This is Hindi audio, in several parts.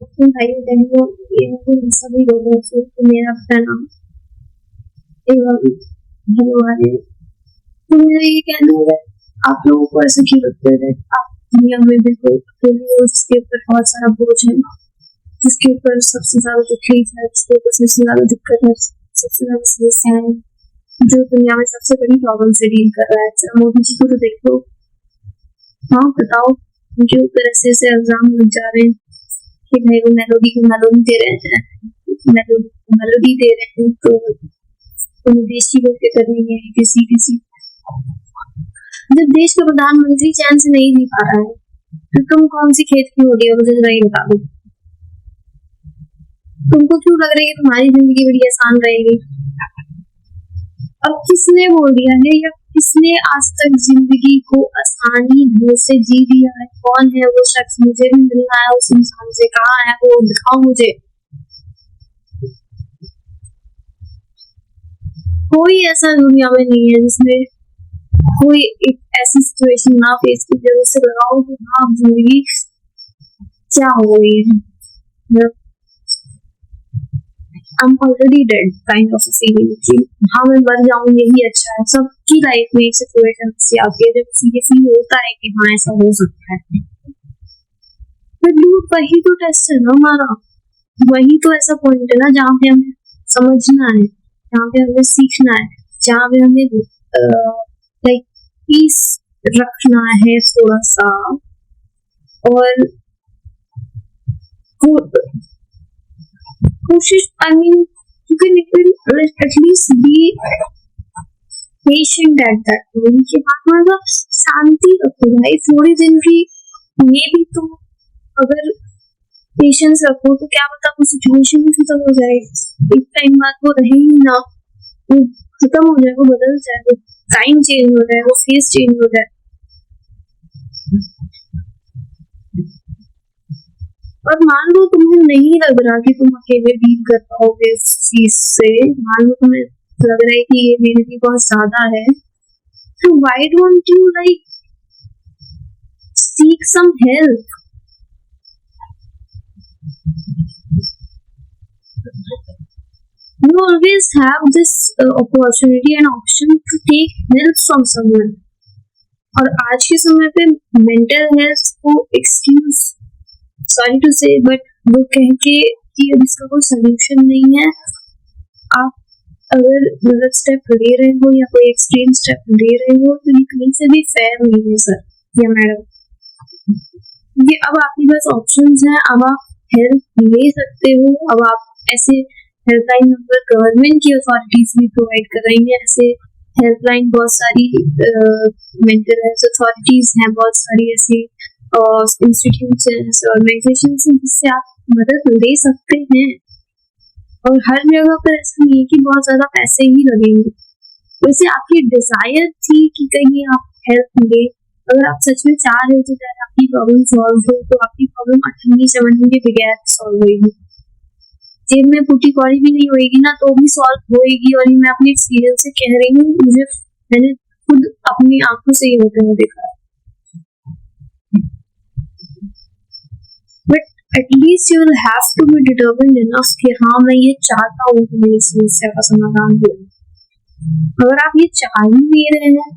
अपने भाई बहनों एवं सभी लोगों से मेरा प्रणाम एवं धन्यवाद। तो मेरा ये कहना है, आप लोगों को ऐसा क्यों लगता है आप दुनिया में बिल्कुल अकेले हो, जिसके ऊपर बहुत सारा बोझ है, जिसके ऊपर सबसे ज्यादा तकलीफ है, जिसके ऊपर सबसे ज्यादा दिक्कत है, सबसे ज्यादा समस्या है, जो दुनिया में सबसे बड़ी प्रॉब्लम से डील कर रहा है। मोदी जी को तो देख लो, हाँ बताओ, उनके ऊपर ऐसे ऐसे इल्जाम लग जा रहे हैं कि भाई वो मेलोडी को मेलोडी दे रहे हैं, मेलोडी दे रहे हैं, तो देश की वजह करनी है किसी जब देश का प्रधानमंत्री चैन से नहीं जी पा रहा है, तो तुम कौन सी खेत की होगी, मुझे जरा ये बता दो। तुमको क्यों लग रहा है कि तुम्हारी जिंदगी बड़ी आसान रहेगी? अब किसने बोल दिया है या किसने आज तक जिंदगी को आसानी ढंग से जी लिया है? कौन है वो शख्स? मुझे भी मिलना है उस इंसान से। कहाँ है वो? दिखाओ मुझे। कोई ऐसा दुनिया में नहीं है जिसमें कोई एक ऐसी सिचुएशन ना फेस की जब उससे लगाओ कि हाँ जिंदगी क्या हो गई है, I'm already dead kind of a feeling कि हाँ मैं मर जाऊँ यही अच्छा है। सबकी लाइफ में एक सिचुएशन ऐसी आती है जब सीरियसली होता है कि हाँ ऐसा हो सकता है, बट वही तो टेस्ट है ना हमारा, वही तो ऐसा पॉइंट है ना जहाँ पे हमें समझना है, जहाँ पे हमें सीखना है, जहाँ पे हमें लाइक पीस रखना है थोड़ा सा, और कोशिश I mean you can at least be patient at that point कि हाँ थोड़ा शांति रखो भाई थोड़ी दिन की। मे भी तुम अगर पेशेंस रखो तो क्या पता वो सिचुएशन भी खत्म हो जाए, एक टाइम बाद वो रहे ही ना, वो खत्म हो जाए, वो बदल जाए, वो टाइम चेंज हो जाए, वो फेस चेंज हो जाए। और मान लो तुम्हें नहीं लग रहा कि तुम अकेले डील कर पाओगे इस चीज से, मान लो तुम्हें लग रहा है कि ये मेरे लिए बहुत ज्यादा है, तो why don't you like seek some help? You always have this opportunity and option to take help from someone. और आज के समय पे मेंटल हेल्थ को एक्सक्यूज, सॉरी टू से, बट वो कह के कि अब इसका कोई सोल्यूशन नहीं है, आप अगर गलत स्टेप ले रहे हो या कोई एक्सट्रीम स्टेप ले रहे हो तो ये कहीं से भी फेयर नहीं है सर या मैडम। ये अब आपके पास ऑप्शंस हैं, अब आप हेल्प ले सकते हो, अब आप ऐसे हेल्पलाइन नंबर गवर्नमेंट की अथॉरिटीज भी प्रोवाइड कर रही है, ऐसे हेल्पलाइन बहुत सारी मेंटल हेल्थ अथॉरिटीज हैं, बहुत सारी ऐसी इंस्टीट्यूट्स हैं, ऑर्गेनाइजेशन हैं जिससे आप मदद ले सकते हैं। और हर जगह पर ऐसा नहीं है कि बहुत ज्यादा पैसे ही लगेंगे। वैसे आपकी डिजायर थी कि कहीं आप हेल्प ले, अगर आप सच में चाह रहे हो तो शायद आपकी प्रॉब्लम सॉल्व हो, तो आपकी प्रॉब्लम 8वीं 7वीं के बगैर सॉल्व होगी, जेब में फूटी कौड़ी भी नहीं होगी ना तो भी सॉल्व होएगी। और ये मैं अपने एक्सपीरियंस से कह रही हूँ, मैंने खुद अपनी आंखों से ये होते हुए देखा। At least you will have to be determined enough कि हाँ मैं ये चाहता हूँ कि मेरी समस्या का समाधान हो। अगर आप ये चाह ही नहीं रहे हैं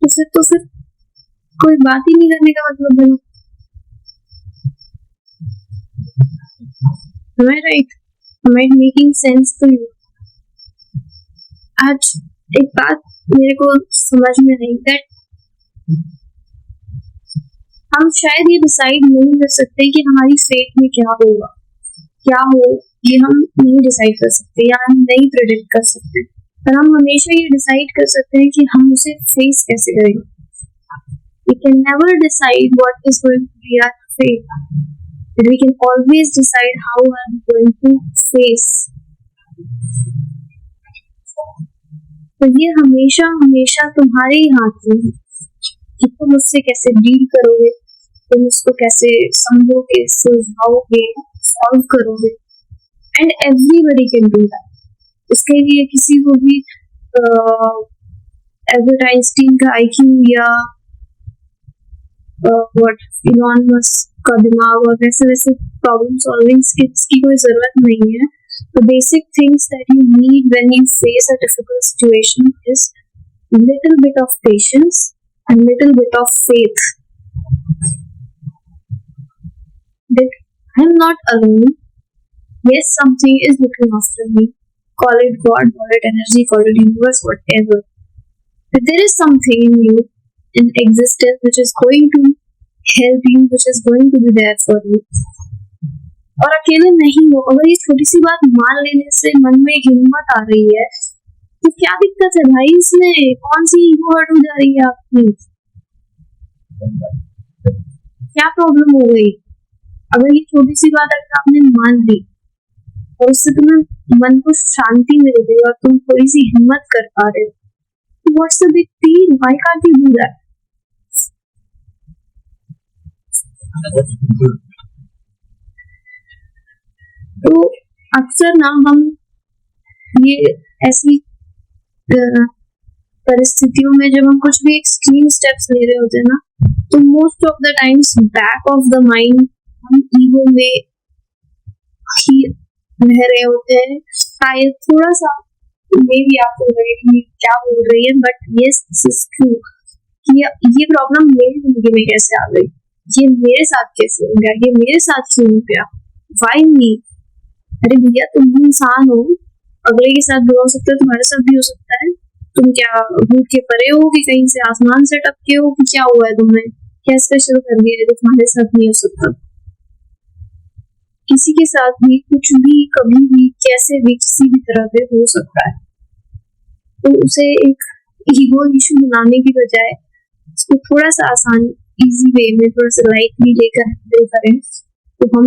तो फिर कोई बात ही नहीं करने का मतलब है। Am I right? Am I making sense to you? आज एक बात मेरे को समझ में नहीं, दैट हम शायद ये डिसाइड नहीं कर सकते कि हमारी फेट में क्या होगा, क्या हो, ये हम नहीं डिसाइड कर सकते या हम नहीं प्रेडिक्ट कर सकते, पर हम हमेशा ये डिसाइड कर सकते हैं कि हम उसे फेस कैसे करेंगे। We can never decide what is going to be our fate, but we can always decide how are we going to face. तो ये हमेशा हमेशा तुम्हारे ही हाथ में है कि तुम उससे कैसे डील करोगे, तुम उसको कैसे समझोगे, सुलझाओगे, सॉल्व करोगे। And everybody can do that. इसके लिए किसी को भी एल्बर्ट आइंस्टीन का IQ या व्हाट इलॉन मस्क का दिमाग और वैसे वैसे प्रॉब्लम सॉल्विंग स्किल्स की कोई जरूरत नहीं है. The basic things that you need when you face a difficult situation is little bit of patience and little bit of faith that I'm not alone. Yes, something is looking after me. Call it God, call it energy, call it universe, whatever. But there is something in you, in existence, which is going to help you, which is going to be there for you. और अकेले नहीं हो. अगर ये छोटी सी बात मान लेने से मन में हिम्मत आ रही है तो क्या दिक्कत है भाई इसमें? कौन सी ईगो हर्ट हो जा रही है आपकी? क्या प्रॉब्लम हो गई? अगर ये छोटी सी बात अगर आपने मान ली और उससे तुम्हें मन को शांति मिल गई और तुम थोड़ी सी हिम्मत कर पा रहे हो, what's the big deal? Why can't you do that? तो अक्सर ना हम ये ऐसी परिस्थितियों में जब हम कुछ भी एक्सट्रीम स्टेप्स ले रहे होते हैं ना, तो most of the times back of the mind हम ईगो में ही रह रहे होते हैं. शायद थोड़ा सा मे भी आपको लगे कि क्या बोल रही है, but yes this is true कि ये प्रॉब्लम मेरी जिंदगी में कैसे आ गई, ये मेरे साथ कैसे हो गया, ये मेरे साथ क्यों हो गया, व्हाई मी? अरे भैया तुम भी इंसान हो, अगले के साथ भी हो सकता है, तुम्हारे साथ भी हो सकता है. तुम क्या भूत के परे हो कि कहीं से आसमान से टपके हो कि क्या हुआ है तुम्हें? क्या स्पेशल कर दिया जो तुम्हारे साथ नहीं हो सकता? किसी के साथ भी कुछ भी कभी भी कैसे भी किसी भी तरह से हो सकता है. तो उसे एक ईगो इशू बनाने की बजाय उसको थोड़ा सा आसान इजी वे में थोड़ा सा लाइटली लेकर हैंडल करें तो हम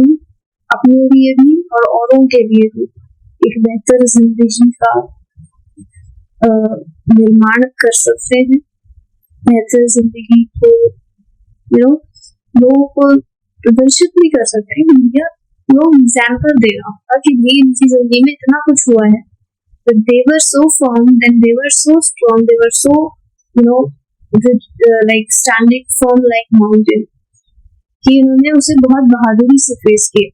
अपने लिए भी और औरों के लिए भी एक बेहतर जिंदगी का निर्माण कर सकते हैं. बेहतर जिंदगी को लोगों को प्रदर्शित भी कर सकते हैं. या लोग एग्जाम्पल देना होगा कि भाई इनकी जिंदगी में इतना कुछ हुआ है, but they were so firm, then they were so strong, they were so like standing firm like mountain कि इन्होंने उसे बहुत बहादुरी से फेस किया.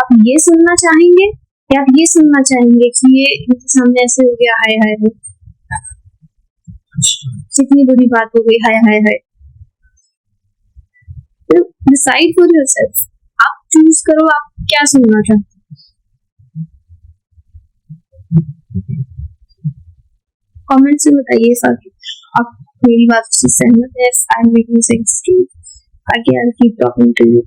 आप ये सुनना चाहेंगे या आप ये सुनना चाहेंगे कि ये इनके सामने ऐसे हो गया, हाय हाय हाय कितनी बुरी बात हो गई, हाय हाय हाय. Decide for yourself. आप चूज करो आप क्या सुनना चाहते हैं. कमेंट्स में बताइए साथी आप मेरी बात से सहमत है. I am making sense too. आगे I will keep talking to you.